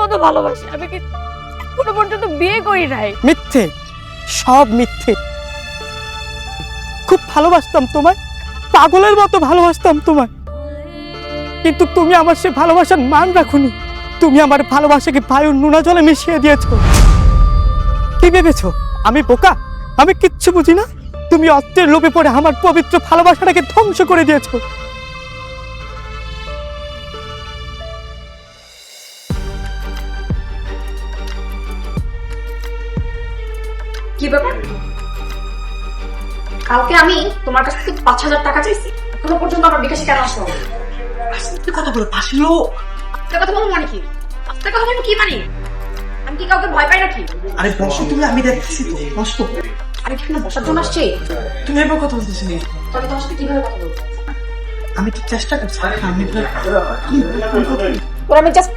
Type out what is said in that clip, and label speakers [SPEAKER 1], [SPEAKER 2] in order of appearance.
[SPEAKER 1] মতো ভালোবাসি। আমি কি এখনো পর্যন্ত বিয়ে করি নাই।
[SPEAKER 2] মিথ্যে, সব মিথ্যে। খুব ভালোবাসতাম তোমায়, পাগলের মতো ভালোবাসতাম তোমায়, কিন্তু তুমি আমার সে ভালোবাসার মান রাখুনি। তুমি আমার ভালোবাসাকে বায়ুর নোনা জলে মিশিয়ে দিয়েছো। কি ভেবেছো আমি বোকা? আমি কিচ্ছু বুঝি না? তুমি অর্থের লোভে পড়ে আমার পবিত্র ভালোবাসাটাকে ধ্বংস করে দিয়েছো।
[SPEAKER 3] কি ব্যাপার? কালকে আমি তোমার কাছ থেকে 5,000 টাকা চাইছি, এখনো পর্যন্ত আমার বিকাশে কেন আসলো?
[SPEAKER 2] কথা বলে ফাঁসিলো।
[SPEAKER 3] আপনার কথা বলবো মানে কি? আপনার কথা বলবো কি মানে? আমি কি কাউকে ভয় পাই নাকি?
[SPEAKER 2] আরে বসো তুমি, আমি দেখছি তো, বসো।
[SPEAKER 3] আমি কি এখানে বসার জন্য আসছি?
[SPEAKER 2] তুমি এবার কথা বলতেছি না।
[SPEAKER 3] তবে তোমার সাথে কিভাবে কথা বলবো?
[SPEAKER 2] আমি তো চেষ্টা করছি। আমি
[SPEAKER 3] তোর আমি জাস্ট